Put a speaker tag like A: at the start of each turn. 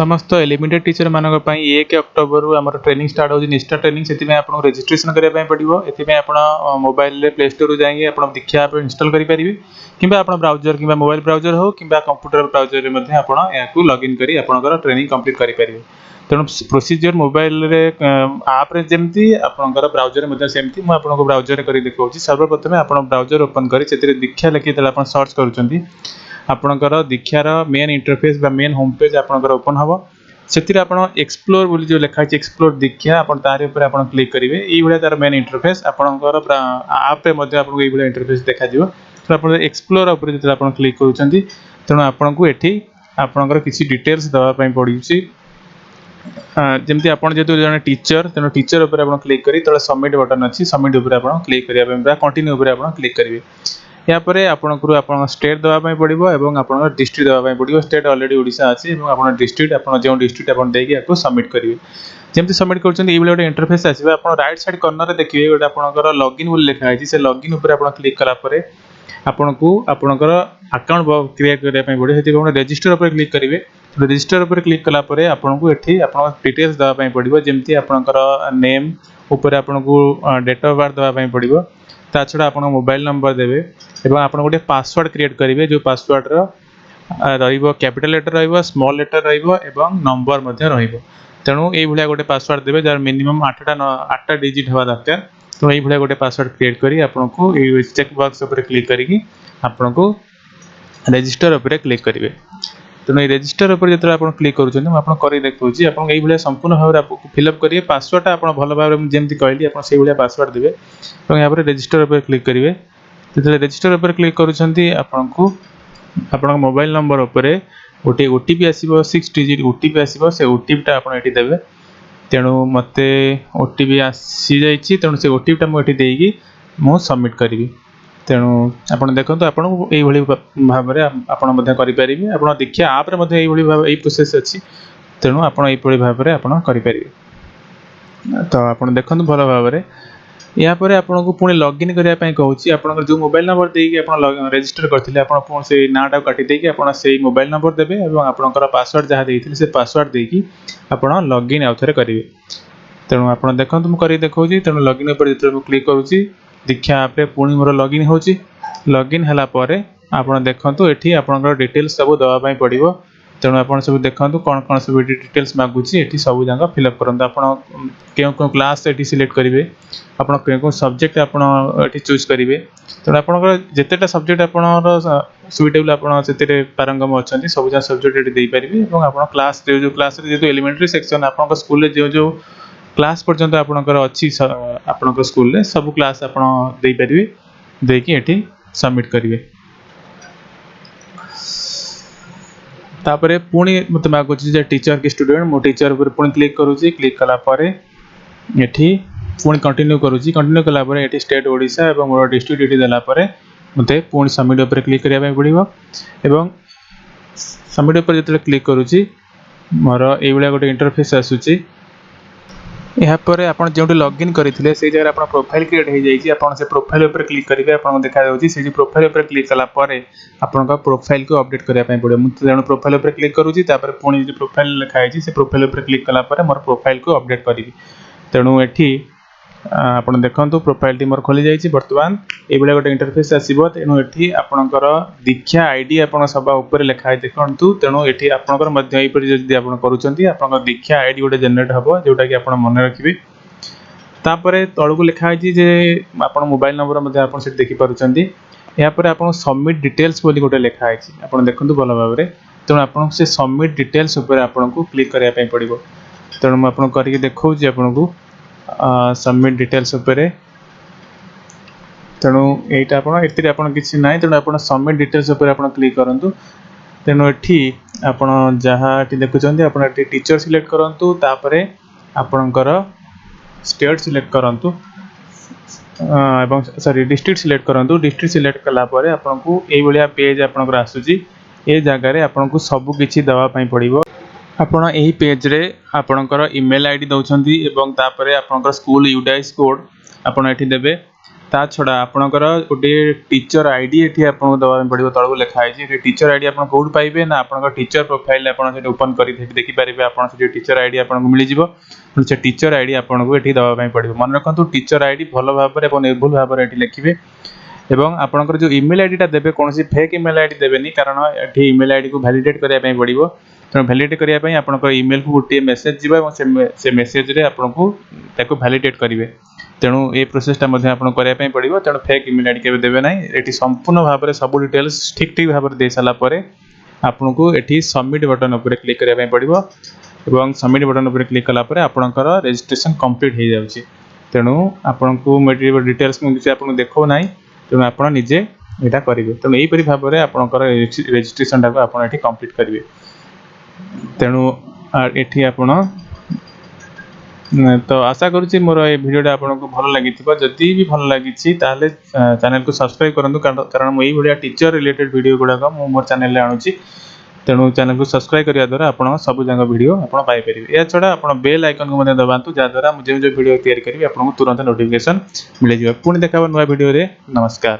A: समस्त elementary teacher मानक पई 1 अक्टोबर रु हमर ट्रेनिंग स्टार्ट होजी निष्ठा ट्रेनिंग सेति में आपन रजिस्ट्रेशन करिया पई पड़िबो एति में आपन मोबाइल रे प्ले स्टोर रु जाएंगे आपन दीक्षा ऐप इंस्टॉल करि परिबे किबा आपन ब्राउज़र किबा मोबाइल ब्राउज़र हो किबा कंप्यूटर ब्राउज़र रे मध्ये आपन याकू लॉगिन करी आपनकर ट्रेनिंग कंप्लीट करि परिबे तेणु प्रोसीजर मोबाइल रे ऐप रे जेमती आपनकर ब्राउज़र मध्ये सेमती म आपनको ब्राउज़र रे करि देखौची सर्वप्रथम आपन ब्राउज़र ओपन करी सेति दीक्षा लिखि देला आपन सर्च करूचंती आपनकर दीक्षार मेन इंटरफेस बा मेन होम पेज आपनकर ओपन हबो सेति आपन एक्सप्लोर बोली जो लिखा छै एक्सप्लोर दीक्षा आपन तारे ऊपर आपन क्लिक करिवे ई भलिया तार मेन इंटरफेस आपनकर ऐप रे मध्ये आपन ई भलिया इंटरफेस देखा दियो तो आपन एक्सप्लोर ऊपर जे आपन क्लिक करूचंती तेणु आपनको एठी आपनकर किछि डिटेल्स दवा पई पड़िछि जेमती आपन जेतु जने टीचर तेणु टीचर ऊपर आपन क्लिक करी तळे सबमिट बटन अछि सबमिट ऊपर आपन क्लिक करिया पई बा कंटिन्यू ऊपर आपन क्लिक करिवे या परे आपनकरू आपन स्टेट दवा पई पड़िबो एवं आपन डिस्ट्रिक्ट दवा पई पड़िबो स्टेट ऑलरेडी ओडिसा अछि एवं आपन डिस्ट्रिक्ट आपन जे डिस्ट्रिक्ट आपन देकी आपको सबमिट करिवे जेमती सबमिट करछन ई बेले इंटरफेस आसीबा आपन राइट साइड कॉर्नर रे देखिबे गोटे आपनकर लॉगिन बोल लिखा आछि से लॉगिन ऊपर आपन क्लिक कला परे आपनको आपनकर अकाउंट क्रिएट करिया पई पड़िबो हेति आपन रजिस्टर ऊपर क्लिक करिवे रजिस्टर ऊपर क्लिक कला परे आपनको एठी आपन डिटेल्स दवा पई पड़िबो जेमती आपनकर नेम ऊपर आपनको डेट ऑफ बर्थ दवा पई पड़िबो ता छडा आपन मोबाइल नंबर देबे एवं आपन गोटे पासवर्ड क्रिएट करिवे जो पासवर्ड रो रहिबो कैपिटल लेटर रहिबो स्मॉल लेटर रहिबो एवं नंबर मध्ये रहिबो तेणु एई भलिया गोटे पासवर्ड देबे जार मिनिमम 8टा डिजिट हवा दरकार तो एई भलिया गोटे पासवर्ड क्रिएट करी आपनको ए चेक बॉक्स ऊपर क्लिक करिकि आपनको रजिस्टर ऊपर क्लिक करिवे तेणु ए रजिस्टर ऊपर जतरा आपन क्लिक करूछन हम आपन करि देखौची आपन एई भलिया संपूर्ण भाव रे फिलअप करिवे पासवर्ड आपन भलो भाव रे जेमति कहली आपन सेई भलिया पासवर्ड देबे तो यहाँ पर रजिस्टर ऊपर क्लिक करिवे तो रजिस्टर ऊपर क्लिक करूछंती आपनको आपन मोबाइल नंबर ऊपर गोटे ओटीपी आसीबो 6 डिजिट ओटीपी आसीबो से ओटीपी टा आपन एठी देबे तेणु मते ओटीपी आसी जाईची तेणु से ओटीपी टा म एठी देईकी मो सबमिट करिवि तेणु आपन देखंतु आपन एई भली भाव रे आपन मध्ये करि परिबे आपन दीक्षा ऐप रे मध्ये एई भली भाव एई प्रोसेस अछि तेणु आपन एई भली भाव रे आपन करि परिबे तो आपन देखंतु भलो भाव रे या परे आपन को पुणी लॉगिन करिया पई कहूची आपन जो मोबाइल नंबर देकी आपन रजिस्टर करथिले आपन पुणी से नाटा काटी देकी आपन से मोबाइल नंबर देबे एवं आपनकर पासवर्ड जहा देथिले से पासवर्ड देकी आपन लॉगिन आउथरे करिवे तेणु आपन देखंतु म करि देखौची तेणु लॉगिन ऊपर जेतरे म क्लिक करूची दीक्षा ऐप रे पुणी मोर लॉगिन होची लॉगिन हला परे आपन देखंतु एठी आपनकर डिटेल्स सब दवा पई पड़िबो तेणु आपन सब देखंतु कोन कोन सब डिटेल्स मागुची एठी सब जांगा फिलअप करंतु आपन केउ क्लास एठी सिलेक्ट करिवे आपन केउ सब्जेक्ट आपन एठी चूज करिवे तेणु आपनकर जेतेटा सब्जेक्ट आपनर सुइटेबल आपन सेतेरे पारंगम अछंती सब जा सब्जेक्ट एठी देई परिवे एवं आपन क्लास जो क्लास रे जेतु एलिमेंटरी सेक्शन आपनकर स्कूल रे जो क्लास पर्यंत आपनकर अछि आपनकर स्कूल रे सब क्लास आपन देई परिवे देकी एठी सबमिट करिवे तापरे पुणी मते मागुची जे टीचर के स्टूडेंट मो टीचर ऊपर पुणी क्लिक करूची क्लिक कला परे एठी पुणी कंटिन्यू करूची कंटिन्यू कला परे एठी स्टेट ओडिसा एवं मोर डिस्ट्रिक्ट एठी देला परे मते पुणी सबमिट ऊपर क्लिक करिया पई पड़िबो एवं सबमिट ऊपर जतले क्लिक करूची मोर एई भलिया गोटे इंटरफेस आसुची यहाँ पर आपन जेउटी लॉगिन करिथिले से जगह आपन प्रोफाइल क्रिएट हो जाईची आपन से प्रोफाइल ऊपर क्लिक करिवे आपन देखा जाउची से जो प्रोफाइल ऊपर क्लिक कला परे आपन का प्रोफाइल को अपडेट करिया पई पड़े मु तेणु प्रोफाइल ऊपर क्लिक करूची तापर पुणी जो प्रोफाइल लिखा आइची से प्रोफाइल ऊपर क्लिक कला परे मोर प्रोफाइल को अपडेट करिवि तेणु एठी आपन देखंतु प्रोफाइल टी मोर खोली जाईची वर्तमान ए बेले गोटे इंटरफेस आसीबो तेणु एठी आपनकर दीक्षा आईडी आपन सबा ऊपर लिखा आइ देखंतु तेणु एठी आपनकर मध्य एई पर जदी आपन करूचंती आपनकर दीक्षा आईडी गोटे जनरेट हबो जोटा कि आपन मन रखिबे तापरे तळकु लिखा आइची जे आपन मोबाइल नंबर मध्ये आपन से देखि पारुचंती या पर आपन सबमिट डिटेल्स बोली गोटे लिखा आइची आपन देखंतु भलो भाबरे तेणु आपन से सबमिट डिटेल्स ऊपर आपन को क्लिक करिया पई पड़िबो तेणु म आपन करिके देखौची आपन को सबमिट डिटेल्स ऊपर तेणु एटा आपन एतिरे आपन किछि नाही तेणु आपन सबमिट डिटेल्स ऊपर आपन क्लिक करंतु तेणु एठी आपन जहा एठी देखुचंती आपन एठी टीचर सिलेक्ट करंतु तापरे आपनकर स्टेट सिलेक्ट करंतु एवं सॉरी डिस्ट्रिक्ट सिलेक्ट करंतु डिस्ट्रिक्ट सिलेक्ट कला परे आपन को एई भलिया पेज आपनकर आसुची ए जगह रे आपन को सब किछि दवा पई पड़िबो आपण एही पेज रे आपनकर ईमेल आईडी दउछंती एवं तापरे आपनकर स्कूल यूडाइस कोड आपण एठी देबे ता छड़ा आपणकर गोटे टीचर आईडी एठी आपन दबा पड़ो तळू लिखा है टीचर आईडी आपन कोड पाइबे ना आपन टीचर प्रोफाइल आपन से ओपन करी देखि पारिबे आपन से टीचर आईडी आपन को मिली जिवो से टीचर आईडी आपन को एठी दबा पड़ो मन रखंतु टीचर आईडी भलो भाबरे एवं निर्भुल भाबरे एठी लिखिबे एवं आपनकर जो ईमेल आईडी टा देबे कोनसी फेक ईमेल आईडी देबेनी कारण एठी ईमेल आईडी को वैलिडेट करिया पई पड़िबो तो वैलिडेट करिया पई आपनकर ईमेल को गोटे मेसेज जिवो एवं से मेसेज रे आपन को ताको वैलिडेट करिवे तेणु ए प्रोसेसटा आपको करने पड़ो तेणु फेक ईमेल आईडी के देवे ना ये संपूर्ण भाव में सब डिटेल्स ठीक ठीक भाव दे सारापर आपन को ये सबमिट बटन उपर क्लिक करने पड़ो और सबमिट बटन उपर क्लिक कलापर आपंकर रजिस्ट्रेशन कंप्लीट हो जाऊँगी तेणु आपन को डिटेल्स मुझे आपको देखो ना तेणु आप निजे यहाँ करेंगे तेणु यहीपरि भाव में आपंकर रजिस्ट्रेशन टाक आप कंप्लीट करेंगे तेणु ये आपड़ तो आशा करुँच मोर ये भिडियोटा आपको भल लगी जदि भी भल लगी चैनल को सब्सक्राइब करूँ कारण मुझे भाया टीचर रिलेटेड वीडियो गुड़ाक मोर चैनल आणुची तेणु चैनल को सब्सक्राइब करने द्वारा आप सब जगह वीडियो आप पाइपर या छड़ा आप बेल आइकन को दबातु जहाँद्वारा मुझे जो वीडियो तैयारी करी आपको तुरंत नोटिफिकेशन मिल जाए पुणी देखा नुआ वीडियो नमस्कार।